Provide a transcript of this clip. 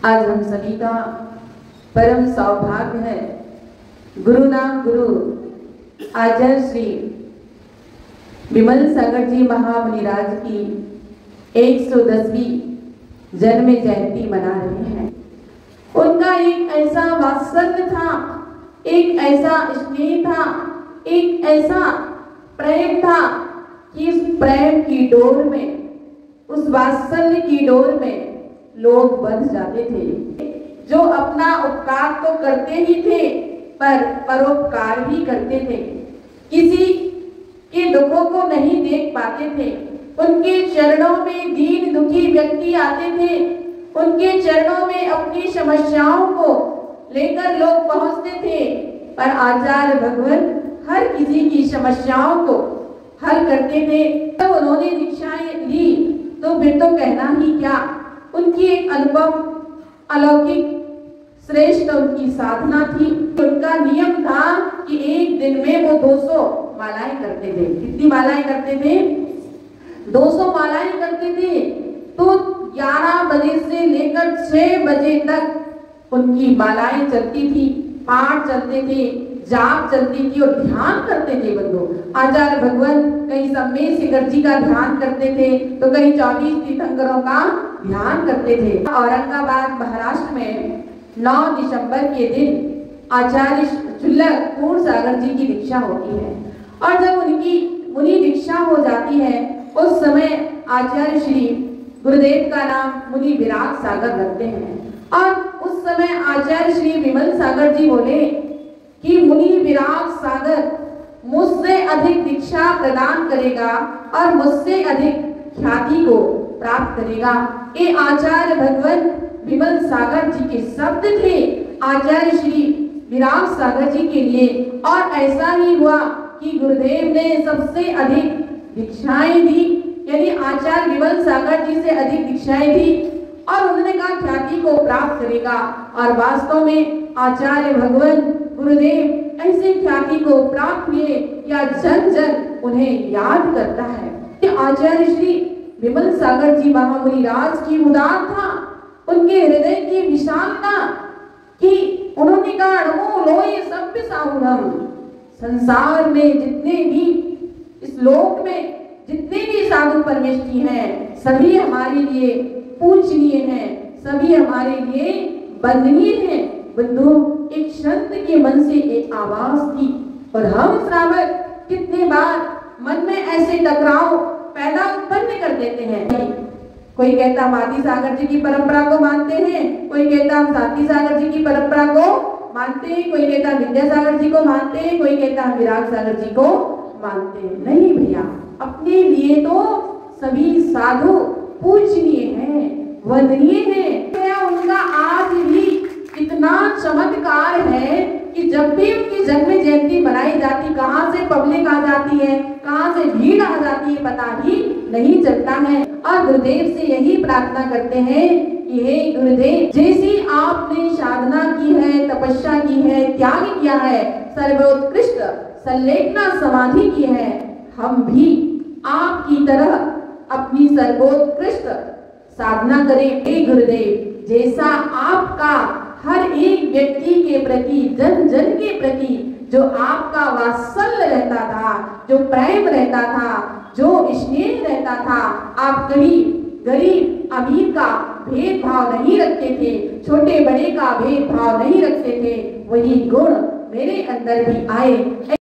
आज हम सभी का परम सौभाग्य है गुरु नाम गुरु आचार्य श्री विमल सागर जी महामुनिराज की 110वीं जन्म जयंती मना रहे हैं। उनका एक ऐसा वात्सल्य था, एक ऐसा स्नेह था, एक ऐसा प्रेम था कि उस प्रेम की डोर में, उस वात्सल्य की डोर में लोग बंध जाते थे। जो अपना उपकार तो करते ही थे पर परोपकार भी करते थे। किसी के दुखों को नहीं देख पाते थे। उनके चरणों में दीन दुखी व्यक्ति आते थे। उनके चरणों में अपनी समस्याओं को लेकर लोग पहुंचते थे, पर आचार्य भगवान हर किसी की समस्याओं को हल करते थे। तो उन्होंने दीक्षाएं ली तो फिर तो कहना ही क्या, उनकी एक अनुभव अलौकिक श्रेष्ठ उनकी साधना थी। उनका नियम था कि एक दिन में वो 200 मालाएं करते थे। कितनी मालाएं करते थे? 200 मालाएं करते थे। तो 11 बजे से लेकर 6 बजे तक उनकी मालाएं चलती थी, पाठ चलते थे, जाप चलती थी और ध्यान करते थे। बंधु आचार्य भगवान कहीं सम्मेद शिखर जी का ध्यान करते थे तो कहीं 24 तीर्थंकरों का ध्यान करते थे। औरंगाबाद महाराष्ट्र में 9 दिसंबर के दिन आचार्य चुल्लक पूर्ण सागर जी की दीक्षा होती है और जब उनकी मुनि दीक्षा हो जाती है उस समय आचार्य श्री गुरुदेव का नाम मुनि विराग सागर रखते हैं और उस समय आचार्य श्री विमल सागर जी बोले कि मुनि विराग सागर मुझसे अधिक दीक्षा प्रदान करेगा और मुझसे अधिक ख्याति को प्राप्त करेगा। ये आचार्य भगवान विमल सागर जी के शब्द थे आचार्य श्री विराग सागर जी के लिए। और ऐसा ही हुआ कि गुरुदेव ने सबसे अधिक दीक्षाएं दी, यानी आचार्य विमल सागर जी से अधिक दीक्षाएं दी और उन्होंने कहा ख्याति को प्राप्त करेगा। और वास्तव में आचार्य भगवान गुरुदेव ऐसे ख्याति को प्राप्त किए या जन जन उन्हें याद करता है। आचार्य श्री विमल सागर जी महामुनिराज की उदार था, उनके हृदय की विशालता कि उन्होंने कहा नमो लोए सभ्य साहुरम। संसार में जितने भी, इस लोक में जितने भी साधु परमेष्ठी हैं सभी हमारे लिए पूजनीय हैं, सभी हमारे लिए वंदनीय हैं। बंधु एक संत के मन से एक आवाज थी और हम श्रावक कितने बार मन में ऐसे टकराव पैदा उत्पन्न कर देते हैं। कोई कहता हम आदि सागर जी की परंपरा को मानते हैं, कोई कहता हम साती सागर जी की परंपरा को मानते हैं, कोई कहता विद्यासागर जी को मानते हैं, कोई कहता हम विराग सागर जी को मानते हैं। नहीं भैया, अपने लिए तो सभी साधु पूजनीय हैं, वंदनीय हैं। उनका आज भी इतना चमत्कार है कि जब भी उनकी जन्म जयंती मनाई जाती, कहाँ से पब्लिक आ जाती है, कहाँ से भीड़ आ जाती है, पता ही नहीं चलता है। और गुरुदेव से यही प्रार्थना करते हैं कि हे गुरुदेव, जैसी आपने साधना की है, तपस्या की है, त्याग किया है, सर्वोत्कृष्ट संलेखना समाधि की है, हम भी आपकी तरह अपनी सर्वोत्कृष्ट साधना करें। हे गुरुदेव, जैसा आपका हर एक व्यक्ति के प्रति, जन जन के प्रति जो आपका वात्सल्य रहता था, जो प्रेम रहता था, जो स्नेह रहता था, आप कभी गरीब अमीर का भेदभाव नहीं रखते थे, छोटे बड़े का भेदभाव नहीं रखते थे, वही गुण मेरे अंदर भी आए।